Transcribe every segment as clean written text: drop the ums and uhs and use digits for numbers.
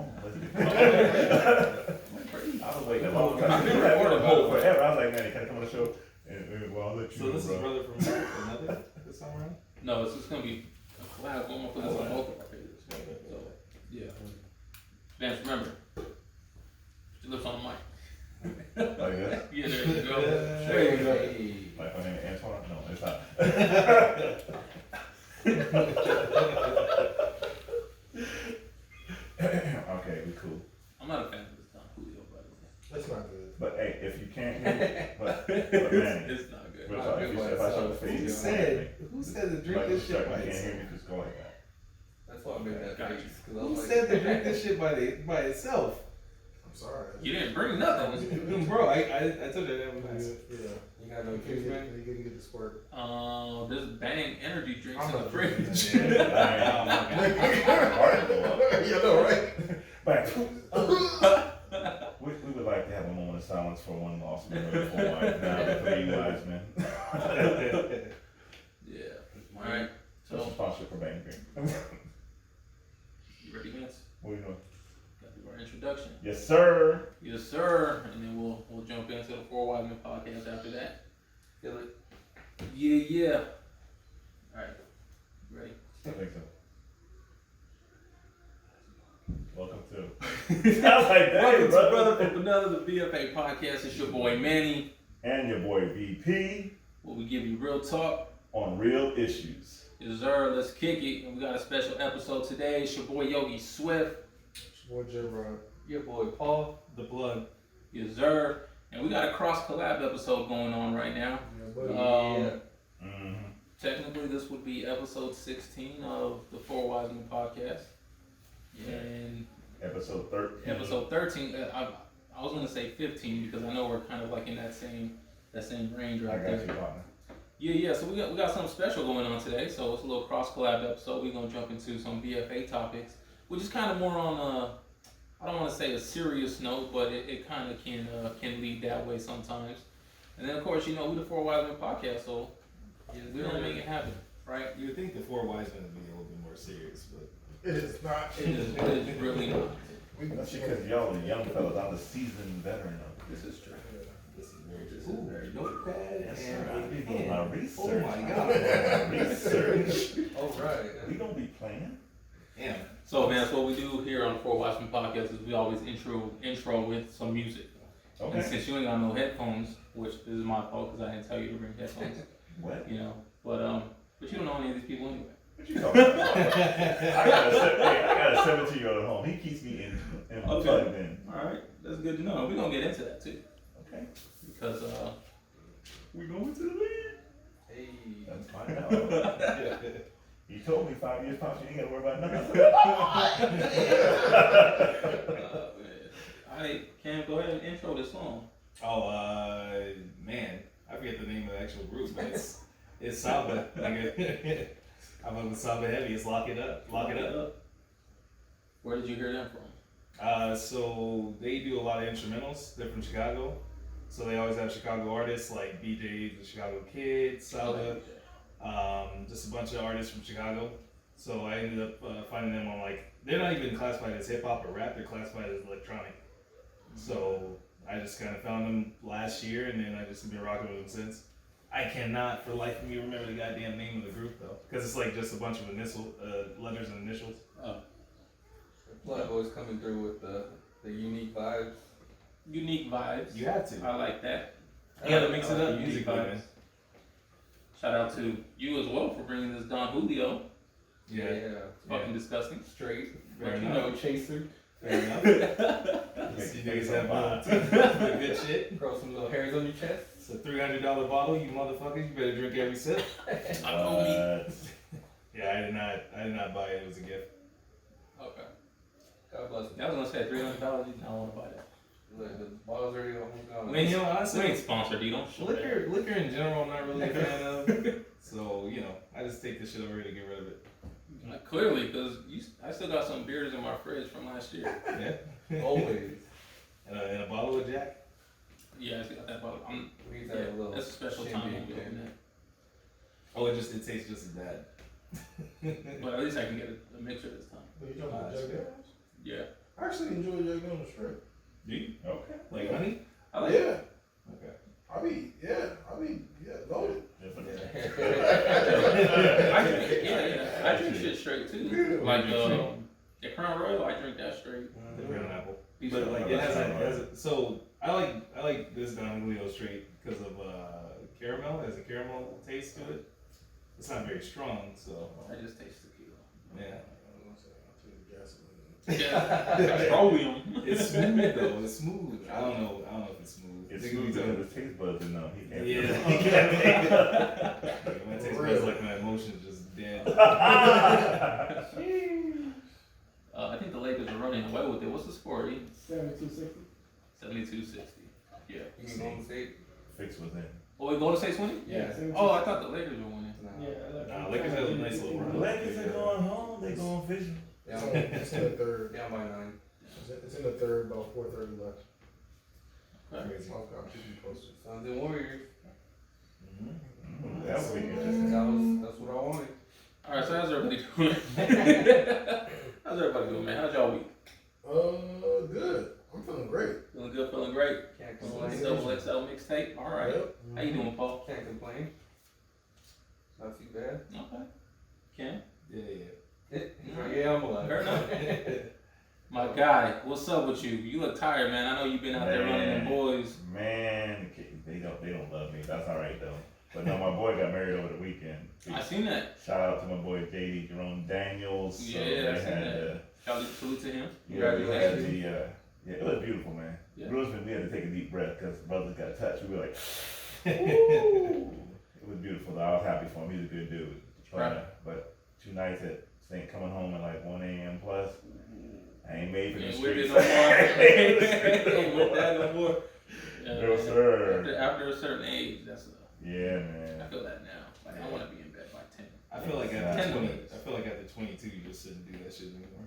home. I was waiting. I've been recording forever. I was like, man, can I come on the show? And well, I'll let you. So this is Brother from Anotha this time around? No, it's just gonna be a collab. One more for both of our pages. So, yeah. Vance, remember, put your lips on the mic. Like this? Yeah, there you go. There you go. Like my name is Antoine? No, it's not. Okay, we cool. I'm not a fan of this Don Julio, by the way. That's not good. But hey, if you can't hear me, but man, It's not good. if I show the face, Who said to drink like, this shit you by can't itself? hear me, just go like that. That's why I made that Gotcha. face. Who said to drink this shit by itself? I'm sorry. You didn't bring nothing. Bro, I told you that was nice. Yeah. You got no You kids, man? couldn't get the squirt. There's Bang energy drinks I'm in the not fridge. drinking You know, right? But we would like to have a moment of silence for one lost member of the 4 Wisemen. Now the 3 Wisemen. Yeah. Alright. So So, sponsorship for Bang Green. you ready, Vance? What are you doing? Got to do our introduction. Yes, sir. Yes, sir. And then we'll jump into the 4 Wisemen podcast after that. Feel it? Yeah. Alright. Ready? I think so. Welcome to. I was like, Welcome hey, to brother. Brother from Anotha, the BFA podcast. It's your boy Manny, And your boy VP where we give you real talk. on real issues. Yes, sir. Let's kick it. And we got a special episode today. It's your boy Yogi Swift. Boy, J-Rod. Your boy Paul. The blood. Yes, sir. And we got a cross collab episode going on right now. Yeah, buddy. Mm-hmm. Technically, this would be episode 16 of the 4 Wisemen Podcast. And Episode 13. episode 13, I was gonna say 15 because I know we're kind of like in that same range I right got there. you, partner. Yeah. So we got something special going on today. So it's a little cross collab episode. We're gonna jump into some BFA topics, which is kind of more on I don't want to say a serious note, but it kind of can lead that way sometimes. And then of course, we're the 4 Wisemen Podcast, so we don't make it happen, right? You would think the 4 Wisemen would be a little bit more serious, but It is not. It is really not. That's because y'all are young fellas. I'm the seasoned veteran of This is true. this is very This true. is very true. Notepad Yes, and sir. I be a doing pen. my research. Oh my God. Research. All right. We don't be playing. Damn. So, man, so what we do here on the 4 Wisemen Podcast is we always intro with some music. And Okay. since you ain't got no headphones, which this is my fault because I didn't tell you to bring headphones, What? but you don't know any of these people anyway. What you talking about? I got a 17-year-old at home. He keeps me in plugged in. All right, that's good to know. We're gonna get into that too, Okay. because we going to the league. Hey. Let's find out. You told me 5 years past you ain't gotta worry about nothing. All right, Cam, go ahead and intro this song. Oh, man. I forget the name of the actual group, but it's Saba. I'm with Saba Heavy. It's Lock It Up. Lock It Up. Where did you hear them from? So they do a lot of instrumentals. They're from Chicago. So they always have Chicago artists like BJ, the Chicago Kid, Saba, just a bunch of artists from Chicago. So I ended up finding them on they're not even classified as hip hop or rap, they're classified as electronic. So I just kind of found them last year and then I just been rocking with them since. I cannot for the life of me remember the goddamn name of the group though, because it's just a bunch of letters and initials. Blood always coming through with the unique vibes. Unique vibes. You have to. I like that. You gotta mix it I like up unique musically, vibes. man. Shout out to you as well for bringing this Don Julio. Yeah. Fucking disgusting. Straight. Fair But enough. chaser. Fair enough. You niggas have the good shit. Grow some little hairs on your chest. It's a $300 bottle, you motherfuckers. You better drink every sip. Yeah, I did not buy it. It was a gift. Okay. God bless I was gonna say $300. You don't want to buy that. The bottle's already almost gone. I mean, honestly, We ain't sponsored. You don't. liquor in general, I'm not really a fan of. So I just take this shit over here to get rid of it. Clearly, because I still got some beers in my fridge from last year. Yeah. Always. And a bottle of Jack. Yeah, I still got that bottle. We need to have a little. That's a special time when we open that. Oh, it tastes just as bad. But at least I can get a mixer this time. You talking about Jack Daniels? Yeah. I actually enjoy Jack Daniels straight. Do you? Okay. Like honey? I like Yeah. Okay. I mean, loaded. I drink shit straight too. Yeah. Like the Crown Royal, I drink that straight. The brown apple. Piece But of- like it has a so I like this Don Julio straight because of caramel. It has a caramel taste to it. It's not very strong, so I just taste tequila. yeah. Yeah, petroleum. It's smooth though. It's smooth. I don't know if it's smooth. It's It smooth could be because his taste buds enough. He can't. Yeah. He can't take it. My taste buds like my emotions just dead. I think the Lakers are running away with it. What's the score? 72-60. 72-60. Yeah. You can go and say, Fix was in. Oh, we Golden State's winning? Yeah. 72-60. Oh, I thought the Lakers were winning. Yeah, Nah, Lakers have a nice little run. The Lakers are going home. They going fishing. down, It's in the third. down by 9. It's in the third, about 4:30 left. Crazy. I'll keep you posted. Suns and Warriors. That would be interesting. That's what I wanted. All right, so how's everybody doing? How's everybody doing, man? How's y'all week? Good. I'm feeling great. Feeling good, feeling great. Can't Double complain. XL mixtape. All right. Yep. How you doing, Paul? Can't complain. Not too bad. Okay. Ken? Yeah. He's like, yeah, I'm alive. Fair enough. My guy, what's up with you? You look tired, man. I know you've been out there running them boys. Man, they don't love me. That's all right though. But no, my boy got married over the weekend. I seen that. Shout out to my boy JD Jerome Daniels. Yeah, they I seen had, that. Salute to him. yeah, we had Congratulations. yeah, it was beautiful, man. Yeah. Bruce, we had to take a deep breath because brothers got touched. We were like, ooh. It was beautiful though. I was happy for him. He's a good dude. But 2 nights at St. coming home at like 1 a.m. plus. I ain't made for the Ain't with it streets. no more. Ain't with that no more. Yeah, No, man. sir. After a certain age, that's Yeah, I man. feel that now. Like I want to be in bed by 10. I feel like Exactly. after 20, I feel like after 22, you just shouldn't do that shit anymore.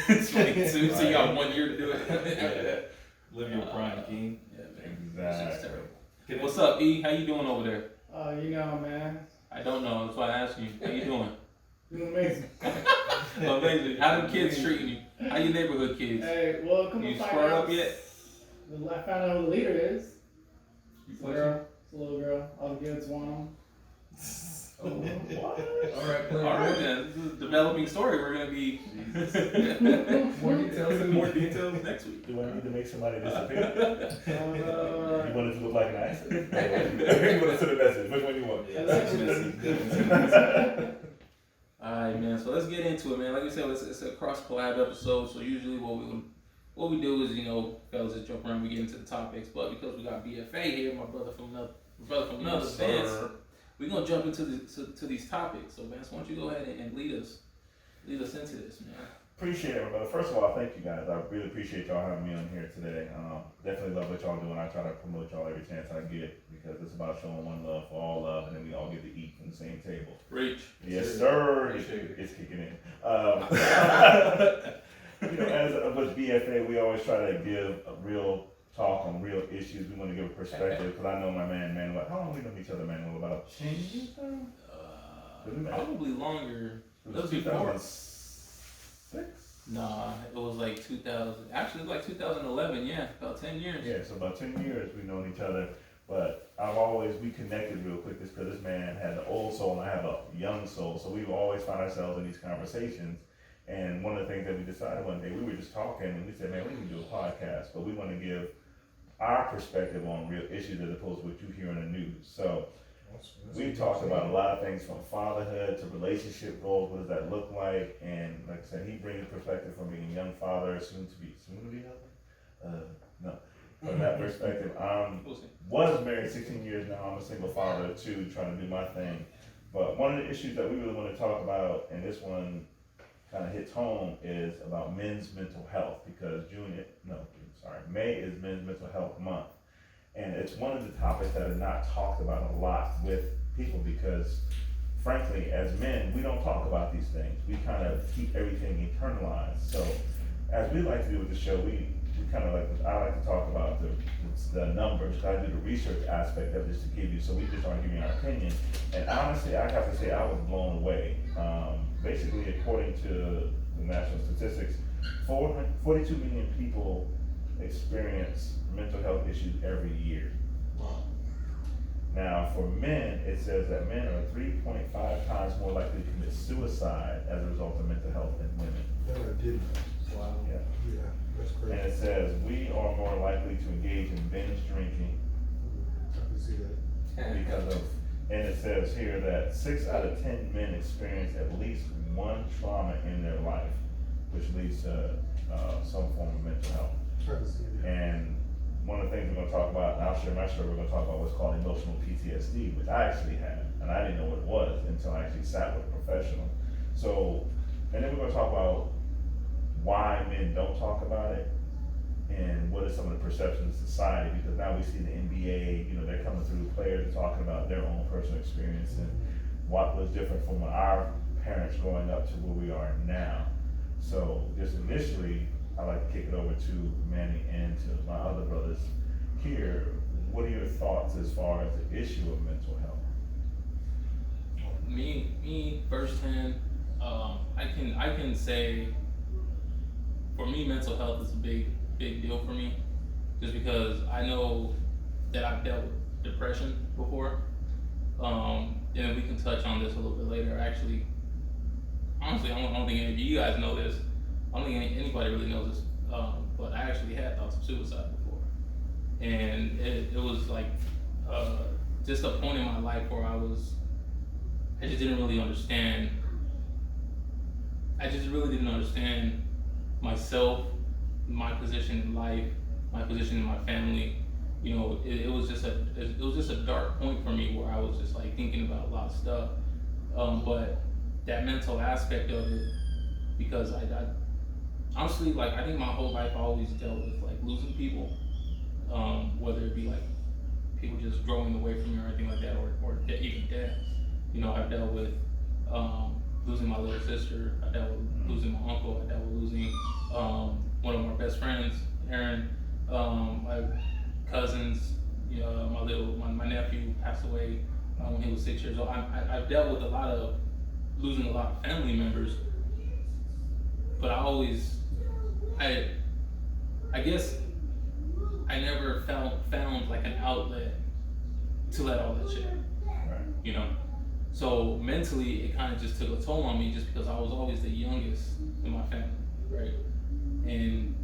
22, so you got 1 year to do it. Yeah. Live your prime, king. Yeah, man. This shit's Exactly. terrible. What's up, E? How you doing over there? You know, man. I don't know. That's why I asked you. How you doing? Doing amazing. Amazing. How them kids treating you? How your neighborhood kids? Hey, well, come You to find squared out. up yet? I found out who the leader is. You It's a girl. It's a little girl. All the kids want them. Oh, what? All right, play. All right, then. This is a developing story. We're gonna be More details. more details next week. Do I need to make somebody disappear? Uh, You want it to look like an accident? You want to send a message? Which one you want? Yeah, Alright, man. So let's get into it, man. Like I said, it's a cross collab episode. So usually what we do is, you know, fellas just jump around. We get into the topics, but because we got BFA here, my brother from another Vance, we're gonna jump into to these topics. So Vance, why don't you go ahead and lead us into this, man. Appreciate it, brother. First of all, thank you guys. I really appreciate y'all having me on here today. Definitely love what y'all doing. I try to promote y'all every chance I get because it's about showing one love for all love, and then we all get to eat from the same table. Reach. Yes, sir. Appreciate it. It's kicking in. You know, as with BFA, we always try to give a real talk on real issues. We want to give a perspective because I know my man Manuel. How long we known each other, Manuel? About 10 years now? Probably longer. It was 2006? Nah, it was like 2000. Actually, like 2011. Yeah, about 10 years. Yeah, so about 10 years we've known each other. But we connected real quick just because this man had an old soul and I have a young soul. So we've always found ourselves in these conversations. And one of the things that we decided one day, we were just talking and we said, man, we need to do a podcast, but we want to give our perspective on real issues as opposed to what you hear in the news. So we talked about a lot of things from fatherhood to relationship goals. What does that look like? And like I said, he brings perspective from being a young father, soon to be husband. No, from that perspective, was married 16 years now. I'm a single father too, trying to do my thing. But one of the issues that we really want to talk about, and this one kind of hits home, is about men's mental health because May is Men's Mental Health Month. And it's one of the topics that are not talked about a lot with people because, frankly, as men, we don't talk about these things. We kind of keep everything internalized. So, as we like to do with the show, we we kind of I like to talk about the numbers. I do the research aspect of this to give you, so we just aren't giving our opinion. And honestly, I have to say I was blown away. Basically, according to the national statistics, 42 million people experience mental health issues every year. Now, for men, it says that men are 3.5 times more likely to commit suicide as a result of mental health than women. That I did. Wow. Yeah. Yeah, that's And crazy. it says we are more likely to engage in binge drinking I can see that. because of, and it says here that 6 out of 10 men experience at least one trauma in their life, which leads to some form of mental health. I can see that. And one of the things we're gonna talk about, and I'll share my story, we're gonna talk about what's called emotional PTSD, which I actually had, and I didn't know what it was until I actually sat with a professional. So, and then we're gonna talk about why men don't talk about it, and what are some of the perceptions of society, because now we see the NBA, you know, they're coming through, players are talking about their own personal experience and what was different from our parents growing up to where we are now. So, just initially, I'd like to kick it over to Manny and to my other brothers here. What are your thoughts as far as the issue of mental health? Me firsthand, I can say, for me, mental health is a big deal for me, just because I know that I've dealt with depression before. And we can touch on this a little bit later. Actually, honestly, I don't think any of you guys know this. I don't think anybody really knows this, but I actually had thoughts of suicide before, and it was like just a point in my life where I just didn't really understand. I just really didn't understand myself, my position in life, my position in my family. You know, it was just a dark point for me where I was just like thinking about a lot of stuff. But that mental aspect of it, because I honestly, like, I think my whole life I always dealt with like losing people, whether it be like people just growing away from me or anything like that, or even death. You know, I've dealt with losing my little sister. I dealt with losing my uncle. I dealt with losing one of my best friends, Aaron. My cousins. You know, my nephew passed away when he was 6 years old. I've dealt with losing a lot of family members, but I guess I never found like an outlet to let all that shit out. Right. You know, so mentally it kind of just took a toll on me, just because I was always the youngest in my family, right? And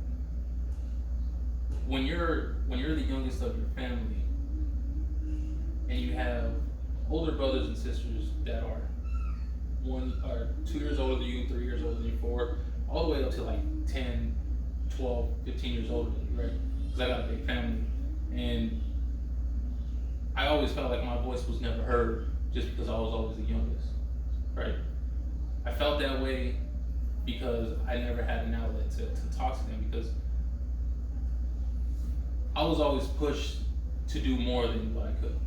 when you're the youngest of your family, and you have older brothers and sisters that are 2 years older than you, 3 years older than you, 4, all the way up to like 10, 12, 15 years older than you, right? Because I got a big family, and I always felt like my voice was never heard, just because I was always the youngest, right? I felt that way because I never had an outlet to talk to them, because I was always pushed to do more than what I could.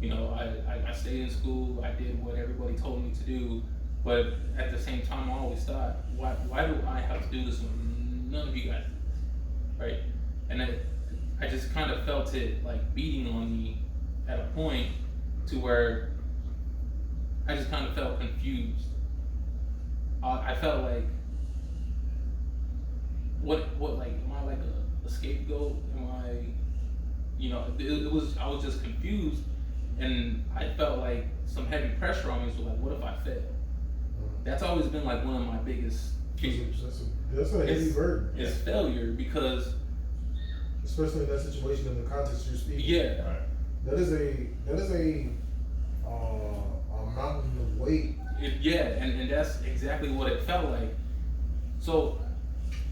You know, I stayed in school, I did what everybody told me to do, but at the same time I always thought, why do I have to do this when none of you guys do, right? And I just kind of felt it like beating on me at a point to where I just kind of felt confused. I felt like, what like, am I like a scapegoat? Am I, you know, I was just confused, and I felt like some heavy pressure on me. So like, what if I fail? That's always been like one of my biggest fears. That's a heavy burden. It's failure, because Especially in that situation, in the context you're speaking. yeah, Right. That is a mountain of weight. and that's exactly what it felt like. So,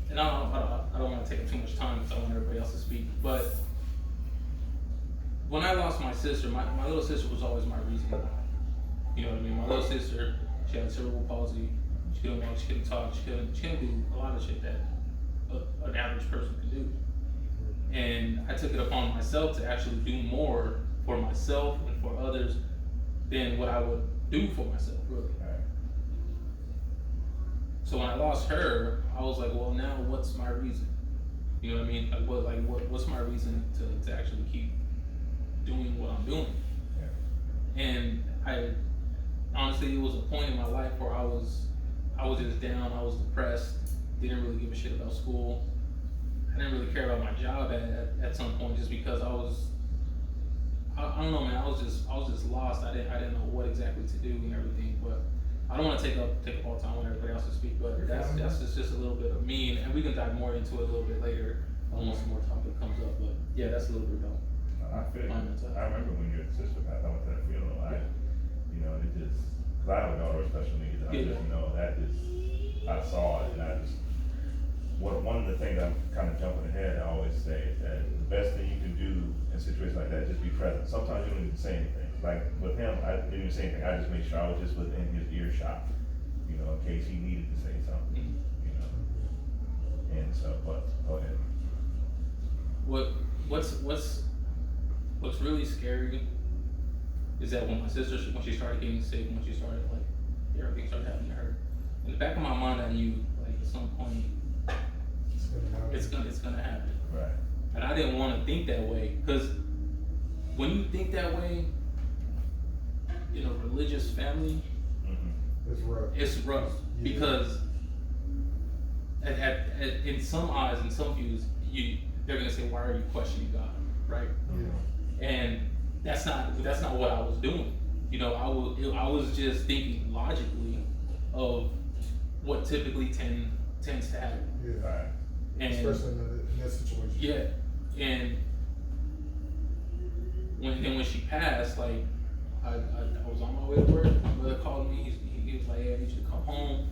and I don't want to take up too much time because I want everybody else to speak. But when I lost my sister, my little sister was always my reason why. You know what I mean? My little sister, she had cerebral palsy. She couldn't walk. She couldn't talk. She couldn't do a lot of shit that an average person could do. And I took it upon myself to actually do more for myself and for others than what I would do for myself, really. Right. So when I lost her, I was like, well, now what's my reason? You know what I mean? What's my reason to actually keep doing what I'm doing? Yeah. And honestly, it was a point in my life where I was just down, I was depressed, didn't really give a shit about school. I didn't really care about my job at some point, just because I don't know, man, I was just lost. I didn't know what exactly to do and everything. But I don't want to take up all the time when everybody else to speak, but that's just a little bit of me, and we can dive more into it a little bit later once some more topic comes up. But yeah, that's a little bit about I feel my mental. I remember when your sister passed, I went to that funeral. It just, cause I have a daughter with special needs, and I just know that I saw it, and one of the things I'm kind of jumping ahead, I always say is that the best thing you can do in situations like that, just be present. Sometimes you don't even say anything. Like with him, I didn't even say anything. I just made sure I was just within his earshot, in case he needed to say something, And so, but go ahead. What's really scary is that when my sister, when she started getting sick, when she started everything started happening to her, in the back of my mind, I knew at some point it's gonna happen. Right. And I didn't want to think that way, because when you think that way in a religious family, it's rough. Because in some eyes, in some views, they're gonna say, "Why are you questioning God?" Right? Yeah. And that's not what I was doing. I was just thinking logically of what typically tends to happen. Yeah. Right. And Especially in that situation. yeah, and when she passed, I was on my way to work. My brother called me. He was like, "Hey, I need you to come home.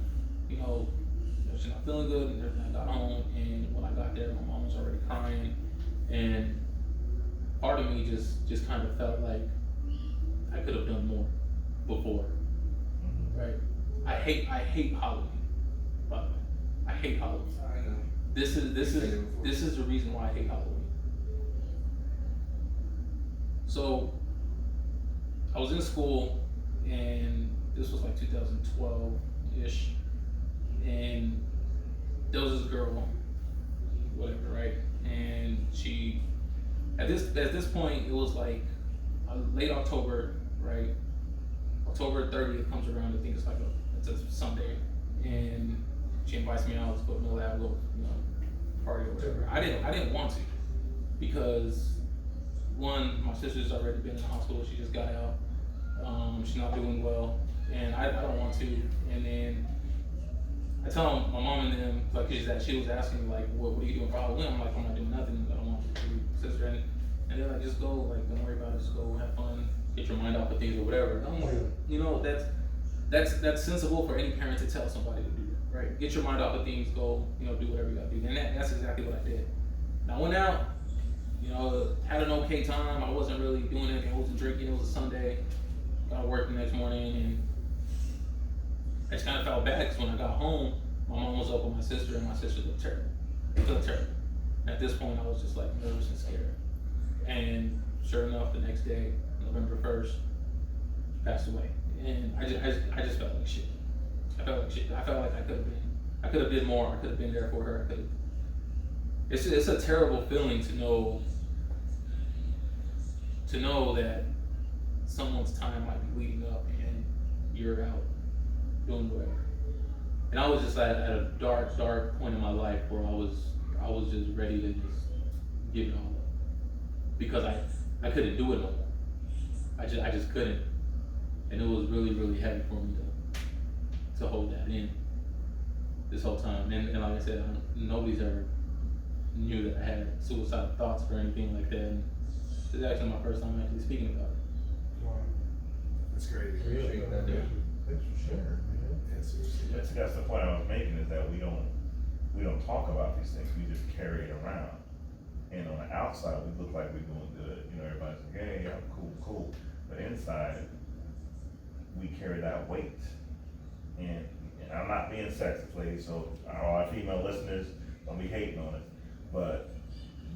She's not feeling good." And everything. I got home, and when I got there, my mom was already crying, and part of me just kind of felt like I could have done more before. Right? I hate Halloween. By the way, I hate Halloween. I know. This is the reason why I hate Halloween. So I was in school, and this was 2012-ish, and there was this girl, whatever, right? And she, at this point, it was late October, right? October 30th comes around. I think it's a Sunday, and she invites me out to go to the lab, party or whatever. I didn't want to, because one, my sister's already been in the hospital. She just got out. She's not doing well, and I don't want to. And then I tell my mom and them, she was asking me what are you doing for Halloween? I'm like, I'm not doing nothing. I don't want to do sister. And they're like, just go, don't worry about it. Just go have fun, get your mind off of things or whatever. And I'm like, that's sensible for any parent to tell somebody to do that, right? Get your mind off of things, go, do whatever you gotta do. And that's exactly what I did. And I went out, had an okay time. I wasn't really doing anything. I wasn't drinking. It was a Sunday. Got to work the next morning, and I just kind of felt bad, because when I got home, my mom was up with my sister, and my sister looked terrible. Looked terrible. And at this point, I was just nervous and scared. And sure enough, the next day, November 1st, passed away. And I just felt like shit. I felt like shit. I felt like I could have been more. I could have been there for her. It's a terrible feeling to know that someone's time might be leading up and you're out doing whatever. And I was just at a dark point in my life where I was just ready to just give it all up, because I couldn't do it no more. I just couldn't, and it was really, really heavy for me to hold that in this whole time. And like I said, nobody's ever knew that I had suicidal thoughts or anything like that. And this is actually my first time actually speaking about it. Wow. That's crazy. Yeah. Thanks for sharing, man. That's the point I was making, is that we don't talk about these things. We just carry it around. And on the outside, we look like we're doing good. Everybody's like, hey, I'm cool. But inside, we carry that weight. And I'm not being sexist, ladies, so all our female listeners, don't be hating on it. But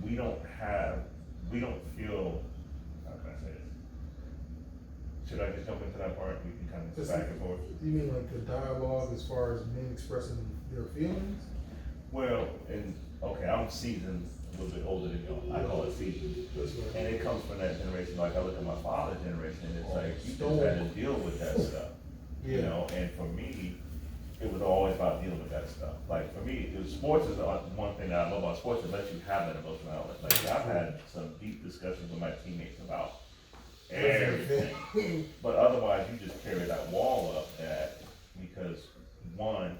we don't feel, how can I say this? Should I just jump into that part? We can kind of back and forth. You mean the dialogue as far as men expressing their feelings? Well, and okay, I'm seasoned, a little bit older than y'all. I call it seasoned. That's right. And it comes from that generation. Like I look at my father's generation, and it's like you just had to deal with that stuff. You know, and for me, it was always about dealing with that stuff. Like for me, sports is one thing that I love about sports. It lets you have that emotional outlet. Like I've had some deep discussions with my teammates about everything, but otherwise you just carry that wall up. That because one,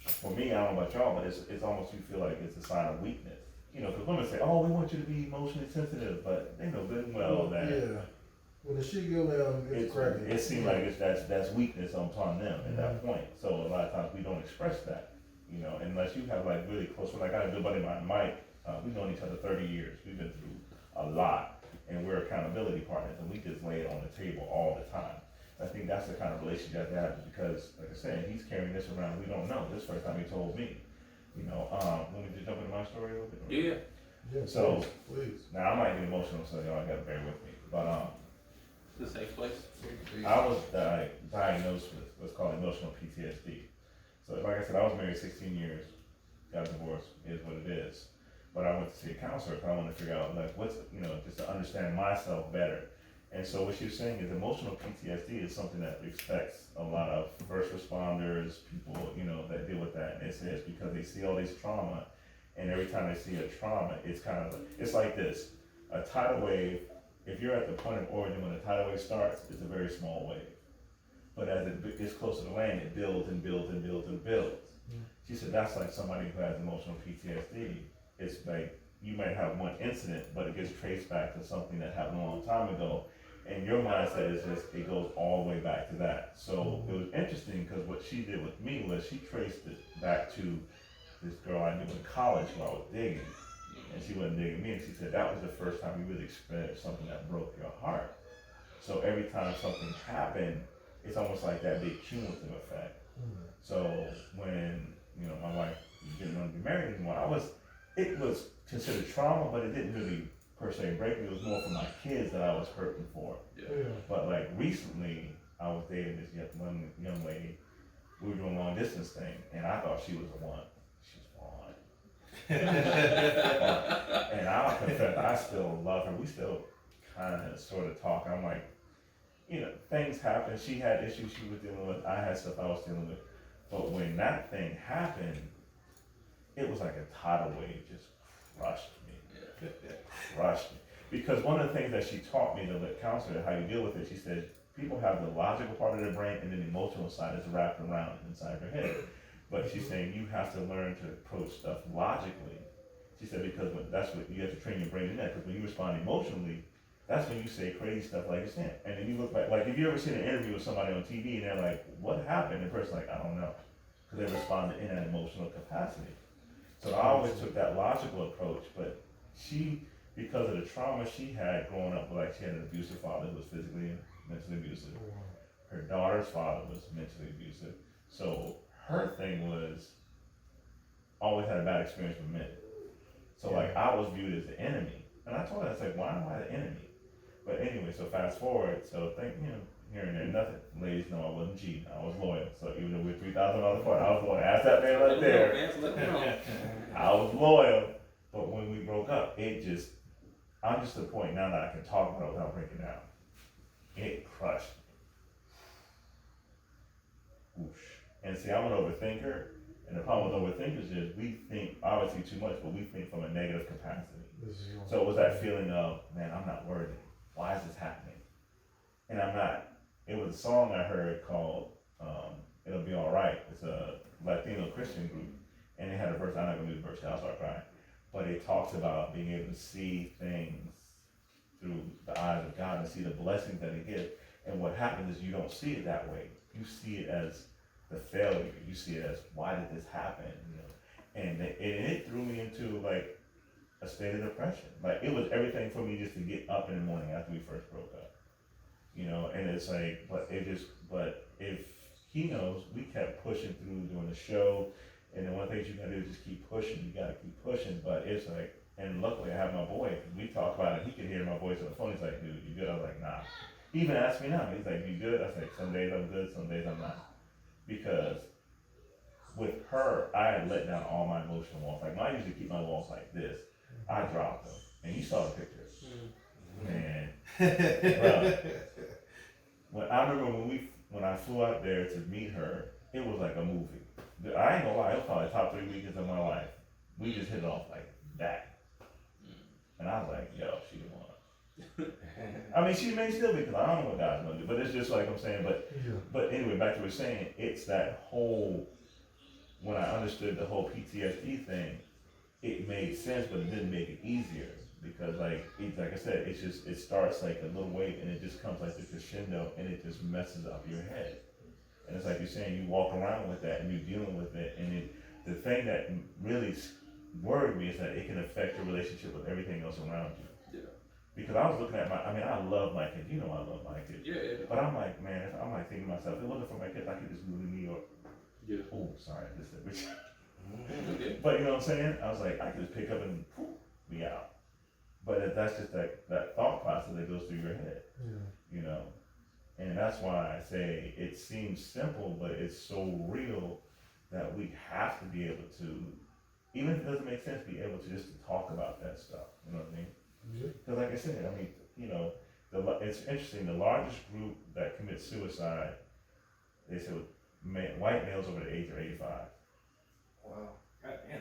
for me, I don't know about y'all, but it's almost you feel like it's a sign of weakness. You know, because women say, "Oh, we want you to be emotionally sensitive," but they know good and well that. Yeah. When the shit go down, it's cracking. It seems like that's weakness upon them at that point. So a lot of times we don't express that, you know, unless you have like really close. Like I got a good buddy of mine, Mike. We've known each other 30 years. We've been through a lot, and we're accountability partners, and we just lay it on the table all the time. I think that's the kind of relationship you have to have because, like I said, he's carrying this around. We don't know. This first time he told me, you know. Let me just jump into my story a little bit. Yeah. Yeah, So please. now I might get emotional, so y'all gotta bear with me, but It's a safe place. I was diagnosed with what's called emotional PTSD. So like I said, I was married 16 years, got divorced, is what it is. But I went to see a counselor because I wanted to figure out like what's, you know, just to understand myself better. And so what she was saying is emotional PTSD is something that affects a lot of first responders, people, you know, that deal with that. And it says because they see all this trauma, and every time they see a trauma, it's kind of, it's like this, a tidal wave. If you're at the point of origin when the tidal wave starts, it's a very small wave. But as it gets closer to land, it builds and builds and builds and builds. She said that's like somebody who has emotional PTSD. It's like you might have one incident, but it gets traced back to something that happened a long time ago. And your mindset is just, it goes all the way back to that. So it was interesting because what she did with me was she traced it back to this girl I knew in college who I was digging. And she wasn't digging me, and she said that was the first time you really experienced something that broke your heart. So every time something happened, it's almost like that big cumulative effect. So when, you know, my wife didn't want to be married anymore, it was considered trauma, but it didn't really per se break me. It was more for my kids that I was hurting for. Yeah. But like recently, I was dating this young lady. We were doing a long distance thing, and I thought she was the one. She's fine. And I'll confess, I still love her. We still kind of sort of talk. I'm like, you know, things happen. She had issues she was dealing with. I had stuff I was dealing with. But when that thing happened, it was like a tidal wave just crushed me. Crushed me. Because one of the things that she taught me, the counselor, how you deal with it, she said, people have the logical part of their brain and then the emotional side is wrapped around inside their head. But she's saying you have to learn to approach stuff logically. She said because that's what you have to train your brain in that. Because when you respond emotionally, that's when you say crazy stuff like you're saying. And then you look back, like if you ever seen an interview with somebody on TV and they're like, "What happened?" And the person's like, "I don't know," because they responded in an emotional capacity. So I always took that logical approach. But she, because of the trauma she had growing up, like she had an abusive father who was physically and mentally abusive. Her daughter's father was mentally abusive. So her thing was always had a bad experience with men. So like I was viewed as the enemy. And I told her, I was like, why am I the enemy? But anyway, so fast forward, so think, you know, here and there, nothing. Ladies know I wasn't cheating, I was loyal. So even though we're $3,000 apart, I was loyal. Ask that man right there. I was loyal. But when we broke up, I'm just at the point now that I can talk about it without breaking down. It crushed me. Whoosh. And see, I'm an overthinker, and the problem with overthinkers is we think obviously too much, but we think from a negative capacity. So it was that feeling of, man, I'm not worthy. Why is this happening? And I'm not. It was a song I heard called It'll Be Alright. It's a Latino Christian group, and they had a verse. I'm not gonna do the verse, I'll start crying. But it talks about being able to see things through the eyes of God and see the blessings that He gives. And what happens is you don't see it that way. You see it as the failure. You see it as, why did this happen? You know? And it threw me into like a state of depression. Like it was everything for me just to get up in the morning after we first broke up. You know, and it's like, but if He knows, we kept pushing through doing the show. And then one thing you gotta do is just keep pushing. You gotta keep pushing. But it's like, and luckily I have my boy. We talk about it. He could hear my voice on the phone. He's like, dude, you good? I was like, nah. He even asked me now. He's like, you good? I was like, some days I'm good, some days I'm not. Because with her, I had let down all my emotional walls. Like, when I usually keep my walls like this, I dropped them. And you saw the pictures. Man. When I remember when I flew out there to meet her, it was like a movie. I ain't gonna lie, it was probably the top 3 weekends of my life. We just hit it off like that. And I was like, yo, she the one. I mean, she may still be, because I don't know what God's gonna do, but it's just like I'm saying, but anyway, back to what you're saying, it's that whole, when I understood the whole PTSD thing, it made sense, but it didn't make it easier. Because like I said, it starts like a little weight and it just comes like the crescendo and it just messes up your head. And it's like you're saying, you walk around with that and you're dealing with it, and the thing that really worried me is that it can affect your relationship with everything else around you. Yeah. Because I was looking at I love my kids, you know I love my kids. Yeah. But I'm like, man, I'm like thinking to myself, if it wasn't for my kids, I could just move to New York. Yeah. Oh, sorry, I just said which. Okay. But you know what I'm saying? I was like, I could just pick up and be out. But that's just that thought process that goes through your head, you know? And that's why I say it seems simple, but it's so real that we have to be able to, even if it doesn't make sense, be able to just to talk about that stuff, you know what I mean? Because like I said, I mean, you know, it's interesting, the largest group that commits suicide, they said white males over the age of 85. Wow. God damn.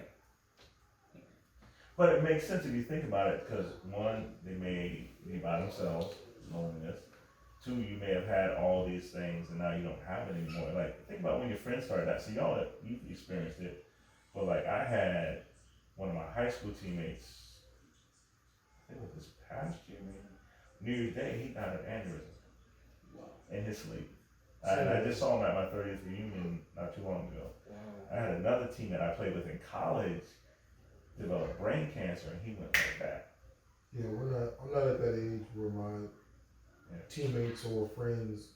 But it makes sense if you think about it, because one, they may be by themselves, loneliness. 2, you may have had all these things and now you don't have it anymore. Like, think about when your friends started that. So you've experienced it. But like, I had one of my high school teammates, I think it was this past year maybe, New Year's Day, he died of aneurysm in his sleep. I just saw him at my 30th reunion not too long ago. Wow. I had another teammate I played with in college developed brain cancer, and he went like that. Yeah, I'm not at that age where my teammates or friends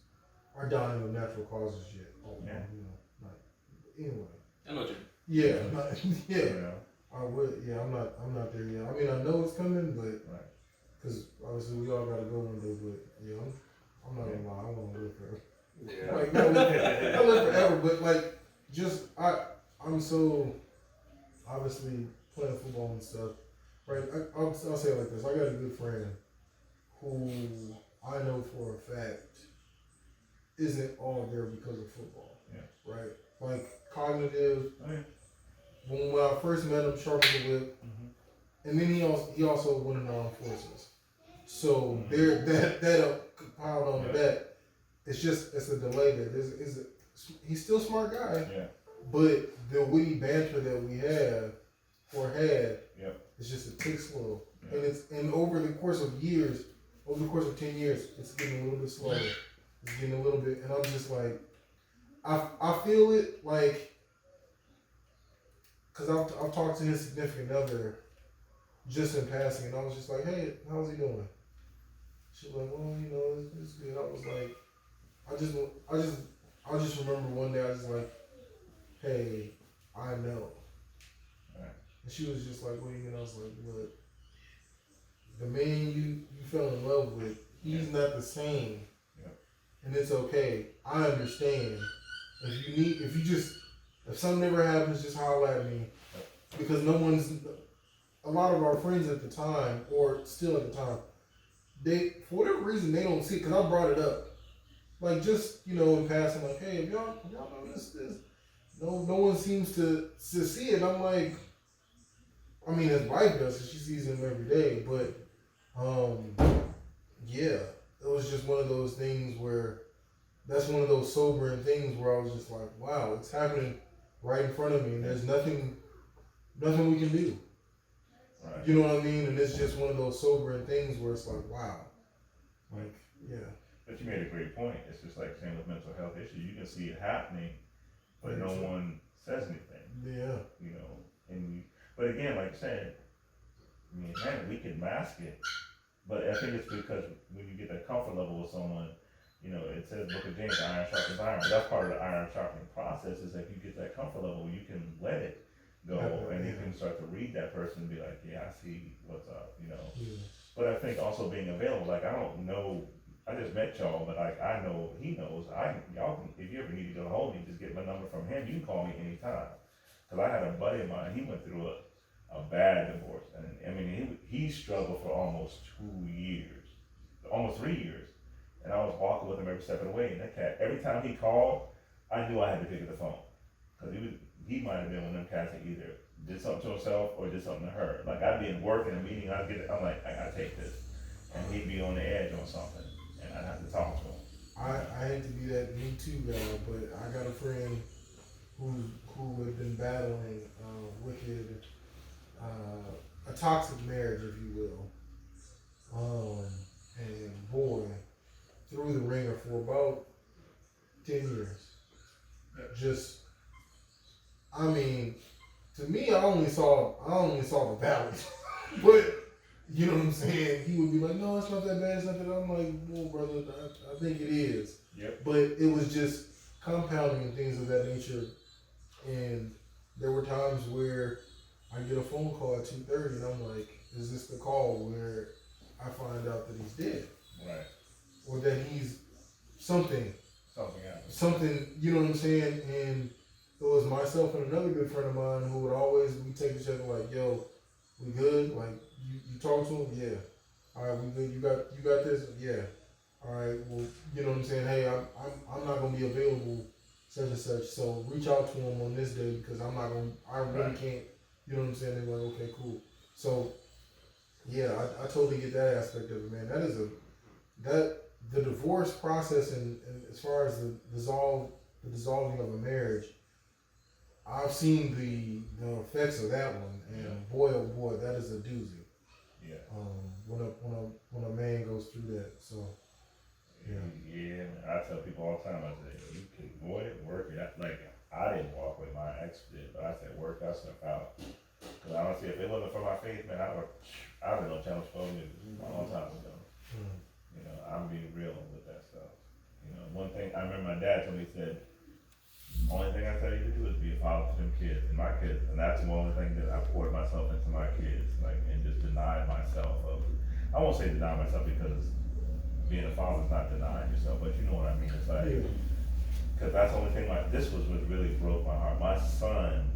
are dying of natural causes yet. You know, not anyway. I know what you Yeah, yeah. You know? I would. Yeah, I'm not there yet. I mean, I know it's coming, but Right. because obviously we all gotta go one day. But yeah, I'm not gonna lie. I want to live forever. Yeah. Like not live forever, but like just I'm so obviously playing football and stuff. Right. I'll say it like this. I got a good friend who I know for a fact isn't all there because of football. Yeah. Right. Like cognitive. Oh, yeah. When I first met him, sharpened the whip, and then he also went in the armed forces. So there that piled on to that. It's a delay there. He's still a smart guy. Yeah. But the witty banter that we have or had, it's just a tick slow. Yeah. And over the course of 10 years, it's getting a little bit slower. It's getting a little bit, and I'm just like, I feel it like, cause I've talked to his significant other just in passing, and I was just like, hey, how's he doing? She was like, well, you know, it's good. I was like, I just remember one day I was like, hey, I know. Right. And she was just like, what do you mean? I was like, look, the man you fell in love with, he's not the same. Yeah. And it's okay. I understand. If something ever happens, just holler at me. Because a lot of our friends at the time, or still at the time, they, for whatever reason, they don't see it, because I brought it up. Like, just, you know, in passing, like, hey, if y'all know this, no one seems to see it. I'm like, I mean, his wife does, because she sees him every day, but, yeah, it was just one of those things where, that's one of those sobering things where I was just like, wow, it's happening right in front of me, and there's nothing we can do. Right. You know what I mean? And it's just one of those sobering things where it's like, wow. Like, yeah. But you made a great point. It's just like saying with mental health issues, you can see it happening, but no one says anything. Yeah. You know, but again, like you said, I mean, man, we can mask it, but I think it's because when you get that comfort level with someone, you know, it says Book of James, iron sharpens iron. That's part of the iron sharpening process, is that you get that comfort level, you can let it go, and you can start to read that person and be like, yeah, I see what's up, you know. Yeah. But I think also being available, like, I don't know, I just met y'all, but like, I know he knows. Y'all can, if you ever need to get a hold of me, just get my number from him. You can call me anytime. Cause I had a buddy of mine, he went through a bad divorce. And I mean, he struggled for almost 2 years, almost 3 years. And I was walking with him every step of the way. And that cat, every time he called, I knew I had to pick up the phone. Cause he might have been one of them cats that either did something to himself or did something to her. Like I'd be in work in a meeting, I'm like, I gotta take this. And he'd be on the edge on something. And I'd have to talk to him. I hate to be that Me Too guy, but I got a friend who had been battling a toxic marriage, if you will. And boy, through the ringer for about 10 years. Just, I mean, to me, I only saw the valleys, but you know what I'm saying? He would be like, no, it's not that bad, it's not that. I'm like, well, brother, I think it is. Yep. But it was just compounding and things of that nature. And there were times where I get a phone call at 2:30 and I'm like, is this the call where I find out that he's dead? Right. Or that he's something, you know what I'm saying? And it was myself and another good friend of mine who would always, we take each other like, yo, we good? Like, you talk to him? Yeah. All right, we good? You got this? Yeah. All right, well, you know what I'm saying? Hey, I'm not gonna be available such and such, so reach out to him on this day because I really can't, you know what I'm saying? They're like, okay, cool. So, yeah, I totally get that aspect of it, man. The divorce process and as far as the dissolving of a marriage, I've seen the effects of that one, and boy, oh boy, that is a doozy. Yeah. When a man goes through that, so. Yeah, I tell people all the time, I say, you can avoid it, work it out. Like, I didn't walk with my ex did, but I said, work that stuff out. Because honestly, if it wasn't for my faith, man, I'd have been on Channel 12 a long time ago. You know, I'm being real with that stuff. You know, one thing, I remember my dad told me, he said, only thing I tell you to do is be a father to them kids and my kids. And that's the only thing that I poured myself into my kids, like, and just denied myself of. I won't say deny myself because being a father is not denying yourself, but you know what I mean. It's like, because that's the only thing, this was what really broke my heart. My son,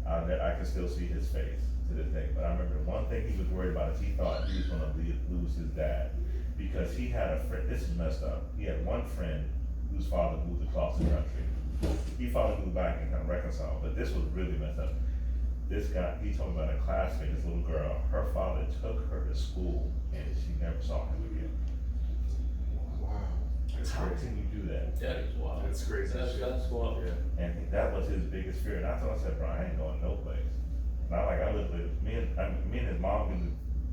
I can still see his face to this day, but I remember one thing he was worried about is he thought he was going to lose his dad because he had a friend, this is messed up, he had one friend whose father moved across the country. He finally moved back and kind of reconciled, but this was really messed up. This guy, he told me about a classmate, this little girl, her father took her to school and she never saw him again. How can you do that? That is wild. That's crazy. That's wild. Yeah. And that was his biggest fear. And I told him, I said, bro, I ain't going no place. Not like I lived with me and his mom get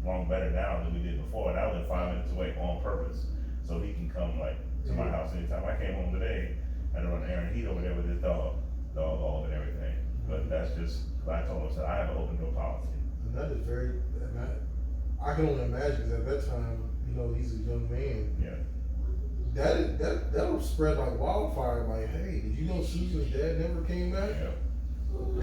along better now than we did before. And I live 5 minutes away on purpose. So he can come like to my house anytime. I came home today, I had to run errand. He's over there with his dog and everything. But that's just, I told him, I said, I have an open door policy. And that is very, I can only imagine because at that time, you know, he's a young man. Yeah. That'll spread like wildfire. Like, hey, did you know Susan's dad never came back? Yeah.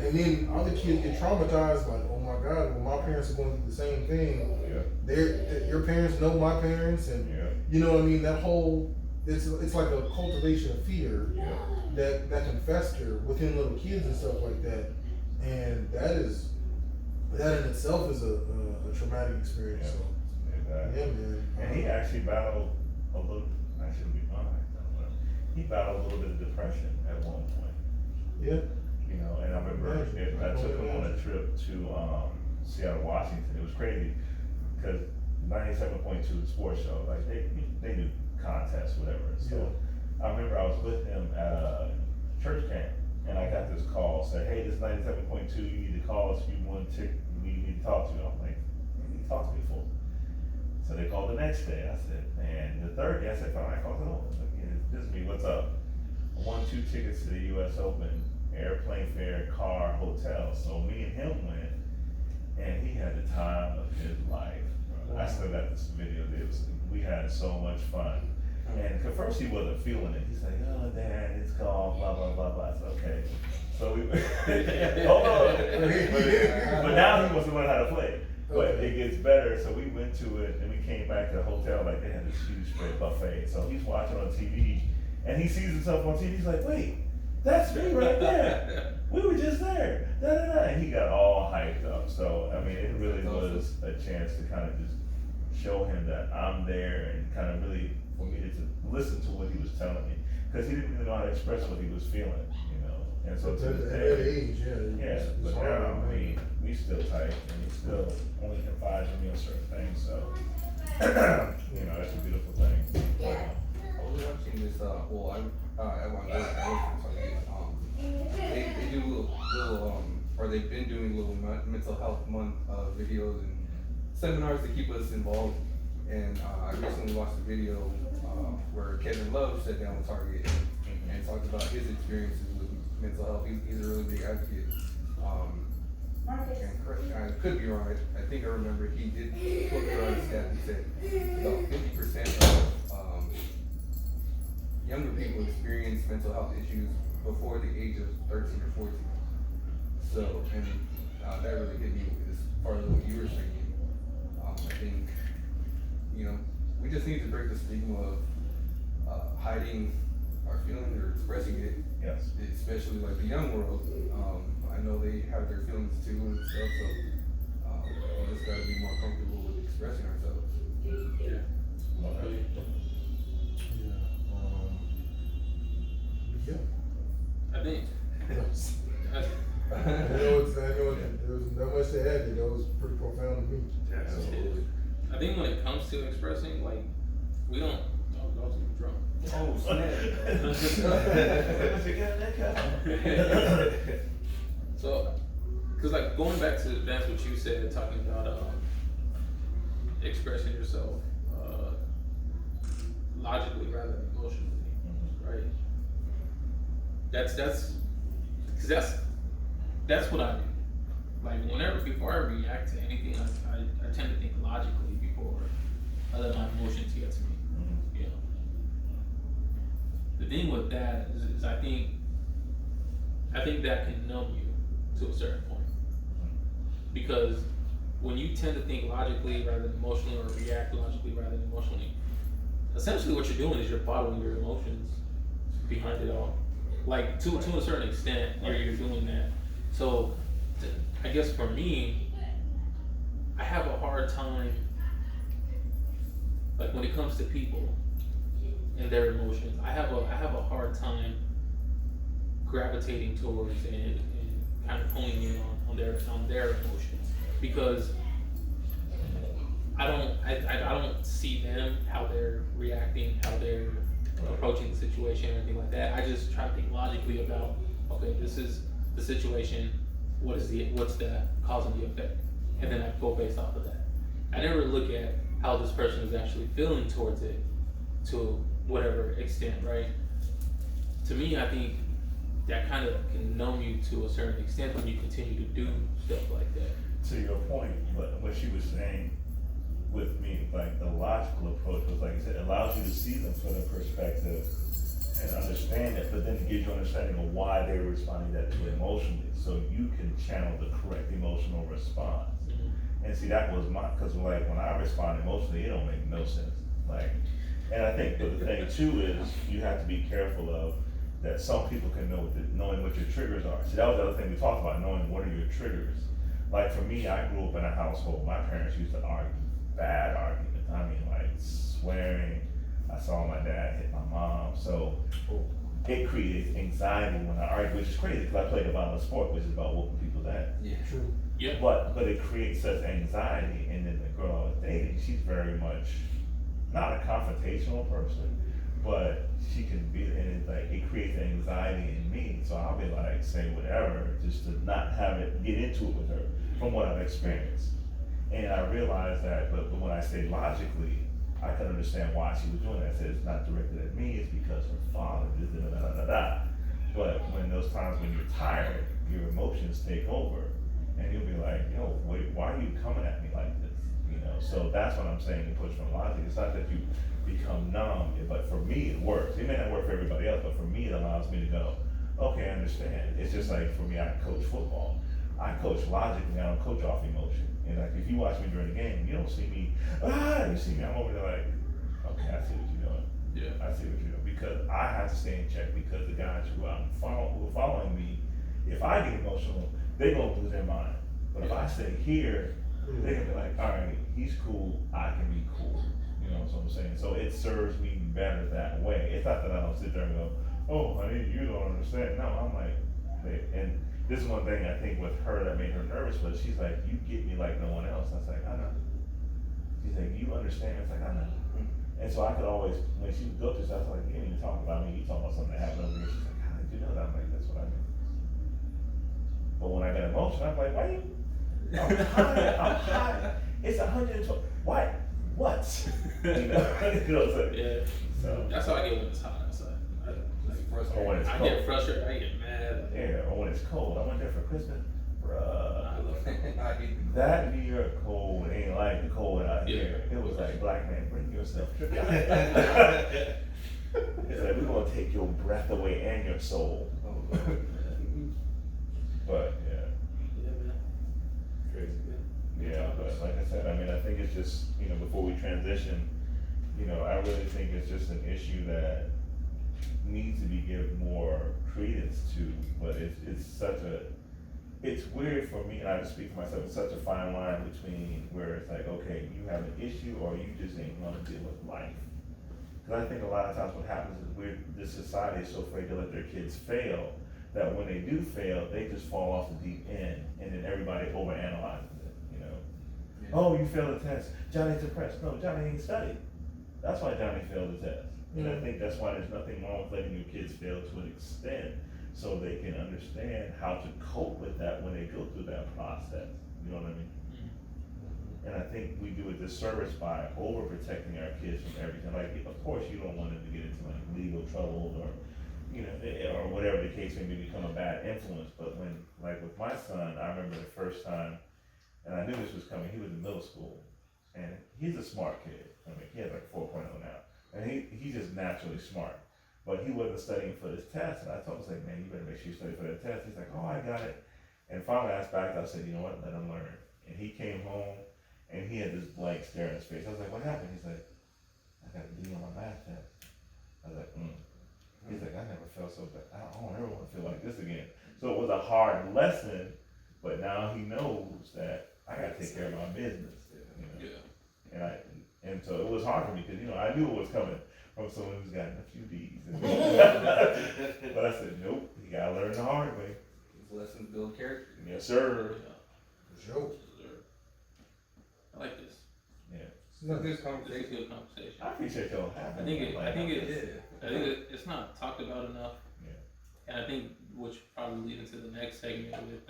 And then other kids get traumatized. Like, oh my God, well my parents are going through the same thing. Yeah. Your parents know my parents, and you know what I mean. That whole it's like a cultivation of fear that can fester within little kids and stuff like that. And that in itself is a traumatic experience. Yeah. So, Exactly. yeah, man. And he actually battled a little. I shouldn't be fine. He battled a little bit of depression at one point. Yeah. You know, and I remember I took him on a trip to Seattle, Washington. It was crazy because 97.2 the sports show, like they do contests, whatever. So I remember I was with him at a church camp, and I got this call say, "Hey, this 97.2, you need to call us if you want to. We need to talk to you." I'm like, "What did you talk to me for?" So they called the next day. I said, "Man," the third day I said, "Fine." I called them. This is me. What's up? I won 2 tickets to the U.S. Open. Airplane fare, car, hotel. So me and him went, and he had the time of his life. Wow. I still got this video. We had so much fun. And at first he wasn't feeling it. He's like, "Oh, Dad, it's gone, blah, blah, blah, blah." I said, "Okay." So we, hold on. But now he wants to learn how to play. But it gets better. So we went to it, and we came back to the hotel. Like, they had this huge spread buffet. So he's watching on TV, and he sees himself on TV. He's like, "Wait. That's me right there. We were just there." Da, da, a chance to kind of just show him that I'm there and kind of really for me to listen to what he was telling me, because he didn't really know how to express what he was feeling, you know. And so At to this that day, age, yeah, but now we still tight, and he still only confides in me on certain things. So you know, that's a beautiful thing. I was watching this, well, I want to they do little, or they've been doing little mental health month videos and seminars to keep us involved. And I recently watched a video where Kevin Love sat down with Target and talked about his experiences with mental health. He's a really big advocate. And I could be wrong. I think I remember he did quote around a stat. He said about 50% of younger people experience mental health issues before the age of 13 or 14. So, and that really hit me as far as what you were saying. I think, you know, we just need to break the stigma of hiding our feelings or expressing it. Yes. Especially like the young world. I know they have their feelings too and stuff, so we just gotta be more comfortable with expressing ourselves. Yeah. Okay. Yeah. I think. I know there's not much to add. That was pretty profound to me. Absolutely. I think when it comes to expressing, like, we don't. Oh, I was drunk. Oh, snap. So, cause like going back to that's what you said, talking about expressing yourself logically rather than emotionally, right? That's what I do. Like before I react to anything, I tend to think logically before I let my emotions get to me. You know. The thing with that is I think that can numb you to a certain point, because when you tend to think logically rather than emotionally, or react logically rather than emotionally, essentially what you're doing is you're bottling your emotions behind it all. Like to a certain extent, you're doing that. So I guess for me, I have a hard time, like when it comes to people and their emotions, I have a hard time gravitating towards and kind of honing in on their emotions, because I don't see them, how they're reacting, how they're approaching the situation, or anything like that. I just try to think logically about, okay, this is the situation, what's the cause and the effect, and then I go based off of that. I never look at how this person is actually feeling towards it to whatever extent, right? To me, I think that kind of can numb you to a certain extent when you continue to do stuff like that. To your point, but what she was saying with me, like the logical approach was, like you said, it allows you to see them from their perspective and understand it, but then it gives you an understanding of why they were responding that to emotionally, so you can channel the correct emotional response. And see, that was because like when I respond emotionally, it don't make no sense. Like, and I think the thing too is you have to be careful of that. Some people can knowing what your triggers are. See, that was the other thing we talked about, knowing what are your triggers. Like for me, I grew up in a household, my parents used to argue, bad arguments. I mean, like swearing. I saw my dad hit my mom, so it created anxiety when I argued, which is crazy because I played a violent sport, which is about whooping people's ass. Yeah. True. Yeah. But it creates such anxiety, and then the girl I was dating, she's very much not a confrontational person, but she can be, and it's like it creates anxiety in me. So I'll be like, say whatever, just to not have it get into it with her from what I've experienced. And I realized that, but when I say logically, I can understand why she was doing that. I said it's not directed at me, it's because her father did da. But when those times when you're tired, your emotions take over, and you'll be like, yo, wait, why are you coming at me like this? You know, so that's what I'm saying, you push from logic. It's not that you become numb, but for me it works. It may not work for everybody else, but for me it allows me to go, okay, I understand. It's just like for me, I coach football. I coach logically, I don't coach off emotion. And like if you watch me during the game, you don't see me, you see me, I'm over there like, okay, I see what you're doing. Yeah. I see what you're doing. Because I have to stay in check, because the guys who are following me, if I get emotional, they're gonna lose their mind. But if I stay here, they can be like, all right, he's cool, I can be cool. You know what I'm saying? So it serves me better that way. It's not that I don't sit there and go, oh, honey, you don't understand. No, I'm like, and this is one thing I think with her that made her nervous was she's like, you get me like no one else. I was like, I know. She's like, you understand? It's like, I know. And so I could always, when she would go through stuff, I was like, you didn't even talk about me, you talk about something that happened over here. She's like, how did you know that? I'm like, that's what I do. But when I got emotional, I'm like, why you? I'm high. It's 112. Why? What? You know what I'm saying? Yeah. So That's how I get when it's hot outside. or when it's I cold. get frustrated. I get mad. Yeah, or when it's cold. I went there for Christmas. Bruh. I love it. I hate the That New York cold ain't like the cold out here. Yeah. It was like, black man, bring yourself. It's like, we're gonna take your breath away and your soul. But yeah. Yeah, man. Crazy. Yeah, but like I said, I mean, I think it's just, you know, before we transition, you know, I really think it's just an issue that needs to be given more credence to, but it's such a, it's weird for me, and I just speak for myself, it's such a fine line between where it's like, okay, you have an issue or you just ain't gonna deal with life. Because I think a lot of times what happens is this society is so afraid to let their kids fail, that when they do fail, they just fall off the deep end, and then everybody overanalyzes it, you know? Yeah. Oh, you failed the test, Johnny's depressed. No, Johnny ain't studied. That's why Johnny failed the test. And I think that's why there's nothing wrong with letting your kids fail to an extent, so they can understand how to cope with that when they go through that process. You know what I mean? And I think we do a disservice by overprotecting our kids from everything. Like, of course, you don't want them to get into like legal trouble or, you know, or whatever the case may be, become a bad influence. But when, like with my son, I remember the first time, and I knew this was coming. He was in middle school, and he's a smart kid. I mean, he has like 4.0 now, and he's just naturally smart. But he wasn't studying for this test, and I told him, I was like, man, you better make sure you study for that test. He's like, oh, I got it. And finally, I asked back. I said, you know what? Let him learn. And he came home, and he had this blank stare in his face. I was like, what happened? He's like, I got a D on my math test. I was like, He's like, I never felt so bad. I don't ever want to feel like this again. So it was a hard lesson, but now he knows that I got to take care of my business. You know? Yeah. And so it was hard for me because, you know, I knew it was coming from someone who's gotten a few D's. But I said, nope, you got to learn the hard way. These lessons build character. Yes, sir. Yeah. Joe. I like this. Yeah. It's a good It's a conversation. good conversation. I appreciate y'all having I think me. it- Like, I think it- this. I think it's not talked about enough. Yeah. And I think which probably lead into the next segment with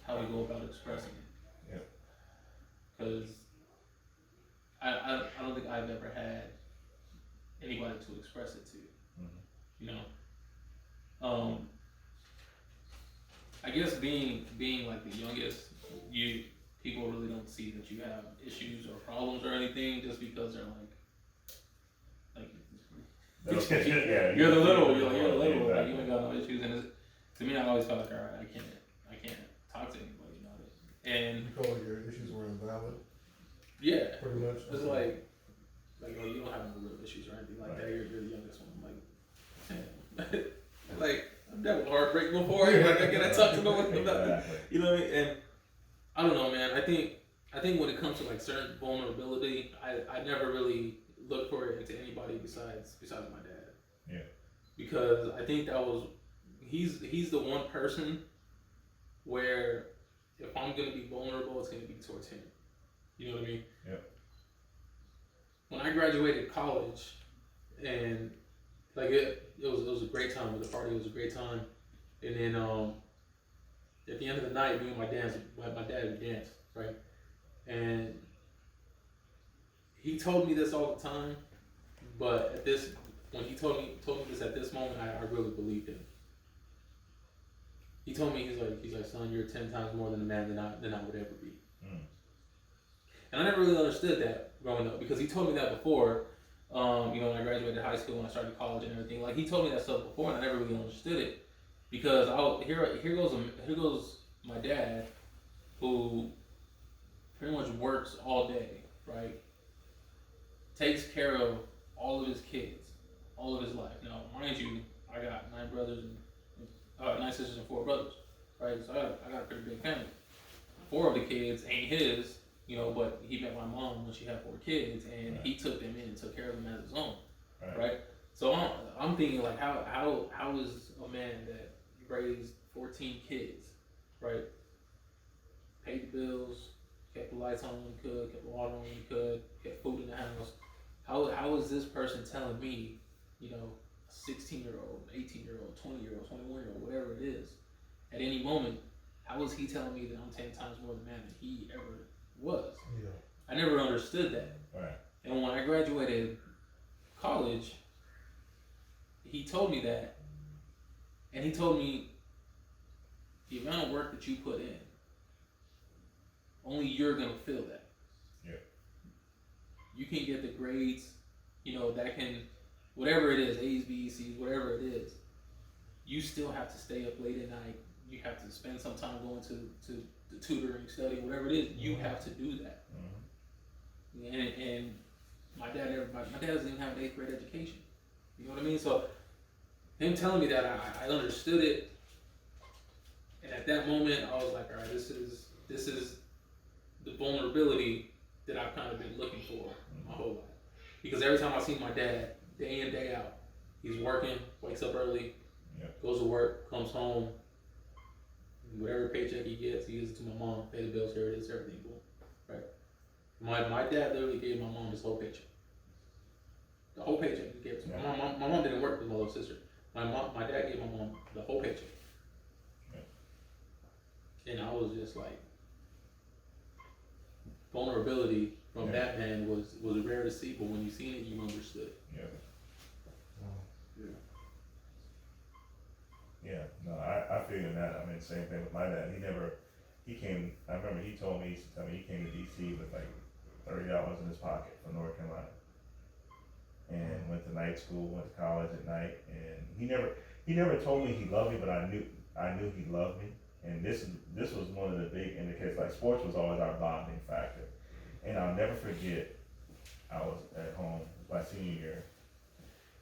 how we go about expressing it. Yeah. Because I don't think I've ever had anybody to express it to. You know. I guess being like the youngest, people really don't see that you have issues or problems or anything just because they're like Yeah, you're the little, you're the little, Exactly. like you ain't got no issues. And to me, I always felt like, all right, I can't talk to anybody about it. And You feel like your issues were invalid, yeah, pretty much. it's like oh, you don't have no real issues or anything like that. You're the youngest one. I'm like, damn. Like I've dealt with heartbreak before. Like I gotta talk to no one about it. Exactly. You know what I mean? And I don't know, man. I think when it comes to like certain vulnerability, I never really looked for it into anybody besides my dad. Yeah. Because I think that was he's the one person where if I'm gonna be vulnerable, it's gonna be towards him. You know what I mean? Yeah. When I graduated college, and like it was a great time with the party. It was a great time, and then at the end of the night, me and my dad would dance, right? And he told me this all the time, but when he told me this at this moment, I really believed him. He told me he's like son, you're 10 times more than a man than I would ever be. And I never really understood that growing up because he told me that before. When I graduated high school, when I started college and everything, like he told me that stuff before, and I never really understood it because here goes my dad, who pretty much works all day, right? Takes care of all of his kids, all of his life. Now, mind you, I got 9 sisters and 4 brothers, right? So I got a pretty big family. 4 of the kids ain't his, you know, but he met my mom when she had 4 kids, and he took them in and took care of them as his own, right? So I'm thinking like, how is a man that raised 14 kids, right? Paid the bills, kept the lights on when he could, kept the water on when he could, kept food in the house. How is this person telling me, you know, a 16-year-old, 18-year-old, 20-year-old, 21-year-old, whatever it is, at any moment, how is he telling me that I'm 10 times more the man than he ever was? Yeah. I never understood that. Right. And when I graduated college, he told me that, and he told me the amount of work that you put in, only you're gonna feel that. Yeah. You can get the grades, you know, that can, whatever it is, A's, B's, C's, whatever it is, you still have to stay up late at night. You have to spend some time going to the tutoring, studying, whatever it is. You have to do that. And my dad doesn't even have an 8th grade education. You know what I mean? So him telling me that, I understood it, and at that moment I was like, all right, this is the vulnerability that I've kind of been looking for my whole life. Because every time I see my dad, day in, day out, he's working, wakes up early, goes to work, comes home, whatever paycheck he gets, he gives it to my mom, pay the bills, here it is, everything, boom, right? My dad literally gave my mom his whole paycheck. The whole paycheck he gave it to me. My mom didn't work with my little sister. My dad gave my mom the whole paycheck. And I was just like, vulnerability from that man was rare to see, but when you seen it, you understood. Yeah, no, I figured that. I mean, same thing with my dad. He came, I remember he told me, he used to tell me he came to DC with like $30 in his pocket from North Carolina. And went to night school, went to college at night, and he never told me he loved me, but I knew he loved me. And this was one of the big indicators, like sports was always our bonding factor. And I'll never forget, I was at home my senior year,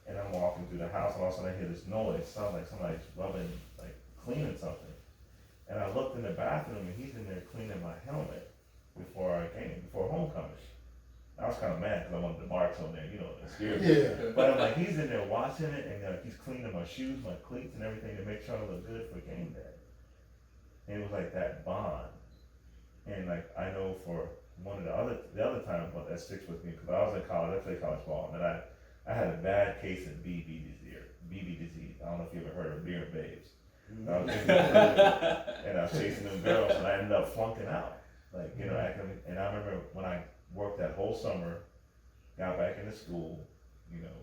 and I'm walking through the house, and all of a sudden I hear this noise, sounds like somebody's rubbing, like cleaning something. And I looked in the bathroom, and he's in there cleaning my helmet before homecoming. I was kind of mad because I wanted the marks on there, you know, it scared me. Yeah. But I'm like, he's in there watching it, and he's cleaning my shoes, my cleats, and everything to make sure I look good for game day. And it was like that bond. And like, I know for one of the other time that sticks with me, because I was in college, I played college ball, and I had a bad case of BB disease. I don't know if you ever heard of beer babes. I was and I was chasing them girls, and I ended up flunking out. Like, you know, and I remember when I worked that whole summer, got back into school, you know,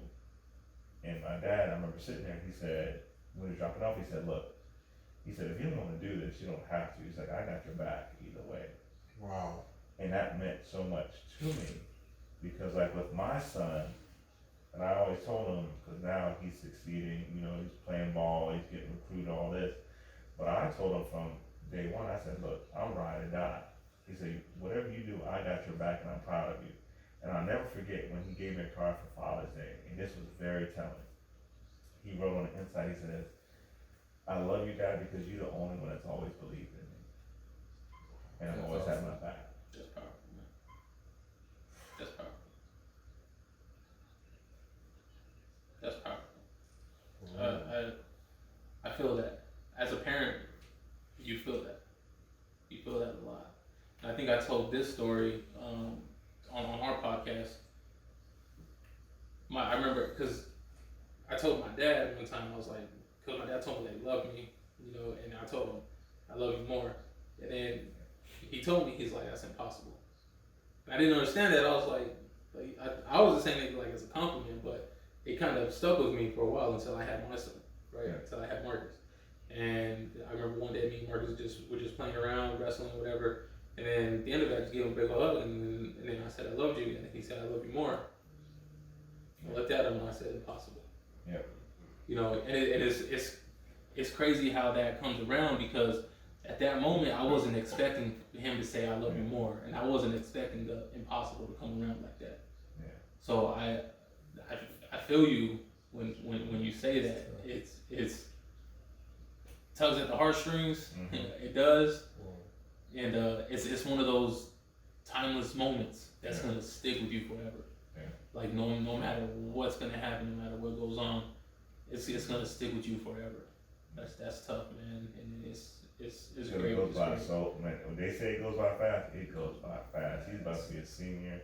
and my dad, I remember sitting there, he said, when he was dropping off, he said, look, he said, if you don't want to do this, you don't have to. He's like, I got your back either way. Wow. And that meant so much to me, because like with my son, and I always told him, because now he's succeeding, you know, he's playing ball, he's getting recruited, all this. But I told him from day one, I said, look, I'm ride or die. He said, whatever you do, I got your back, and I'm proud of you. And I'll never forget when he gave me a card for Father's Day, and this was very telling. He wrote on the inside, he says, I love you, Dad, because you're the only one that's always believed in me. And I've always had my back. That's powerful, man. That's powerful. That's powerful. I feel that. As a parent, you feel that. You feel that a lot. And I think I told this story on our podcast. I remember, because I told my dad one time, I was like, because my dad told me that he loved me, you know, and I told him, I love you more. And then he told me, he's like, that's impossible. And I didn't understand that. I was like I was just saying it like as a compliment, but it kind of stuck with me for a while until I had my son, right? Yeah. Until I had Marcus. And I remember one day me and Marcus were just playing around, wrestling, whatever. And then at the end of it, I just gave him a big hug, and then I said, I loved you. And he said, I love you more. I looked at him and I said, impossible. Yeah. You know, and it's crazy how that comes around, because at that moment I wasn't expecting him to say I love you more, and I wasn't expecting the impossible to come around like that. Yeah. So I feel you when you say that. It's tugs at the heartstrings. Mm-hmm. It does. And it's one of those timeless moments that's Yeah. gonna stick with you forever. Yeah. Like no matter what's gonna happen, no matter what goes on, it's gonna stick with you forever. That's tough, man, and it's great. It goes by It's great. so, man, when they say it goes by fast, it goes by fast. He's about to be a senior.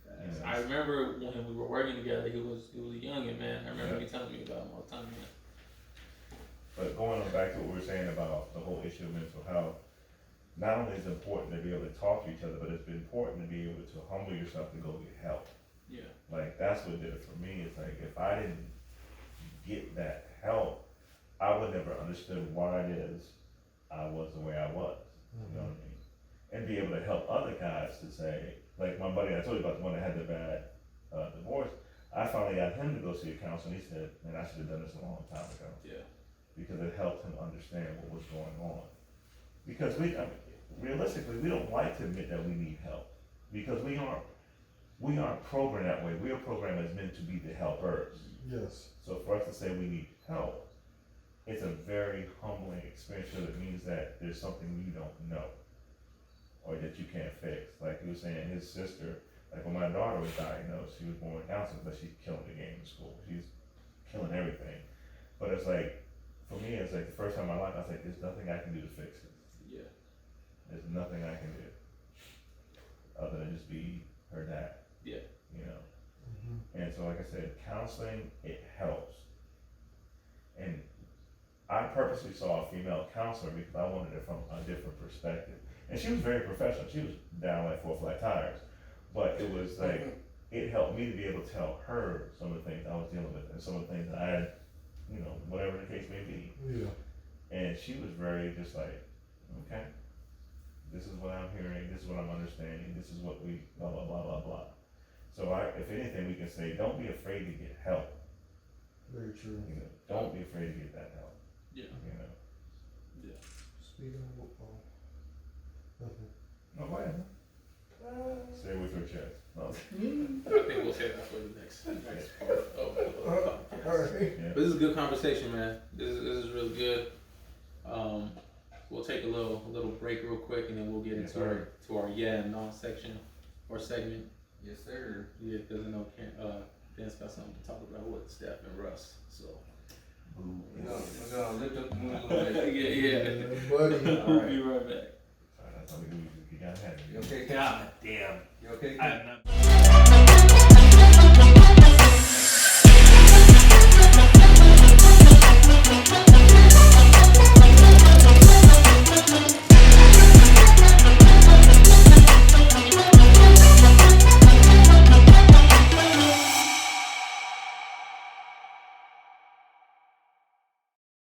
Fast. I remember when we were working together, he was a youngin', man. I remember you telling me about him all the time, man. But going on back to what we were saying about the whole issue of mental health, not only is it important to be able to talk to each other, but it's important to be able to humble yourself to go get help. Yeah. Like, that's what did it for me. It's like, if I didn't get that help, I would never understood why it is I was the way I was. You know what I mean? And be able to help other guys to say, like my buddy, I told you about the one that had the bad divorce. I finally got him to go see a counselor, and he said, man, I should have done this a long time ago. Yeah. Because it helped him understand what was going on. Because realistically, we don't like to admit that we need help. Because we aren't programmed that way. We are programmed as men to be the helpers. Yes. So for us to say we need help, it's a very humbling experience because it means that there's something you don't know or that you can't fix. Like you were saying, his sister, like when my daughter was diagnosed, she was born with Down syndrome, but she's killing the game in school. She's killing everything. But it's like, for me, it's like the first time in my life, I was like, there's nothing I can do to fix this. Yeah. There's nothing I can do other than just be her dad. Yeah. You know? And so, like I said, counseling, it helps. And I purposely saw a female counselor because I wanted it from a different perspective. And she was very professional. She was down like 4 flat tires. But it was like, it helped me to be able to tell her some of the things I was dealing with and some of the things that I had, you know, whatever the case may be. Yeah. And she was very just like, okay, this is what I'm hearing, this is what I'm understanding, this is what we, blah, blah, blah, blah, blah. So if anything, we can say, don't be afraid to get help. Very true. You know, don't be afraid to get that help. Yeah. You know. Yeah. Speaking of nothing. No, go ahead. Say it with your chest. No. I think we'll say that for the next part of the podcast. All right. Yeah. But this is a good conversation, man. This is really good. We'll take a little break real quick, and then we'll get Yes, into our yeah and no section or segment. Yes, sir. Yeah, because I know Dan's got something to talk about with Steph and Russ. So We're gonna lift up the mood a little bit. yeah. Buddy. We'll be right back. That's how we do it. You gotta have it. You okay? God damn. You okay? I'm not.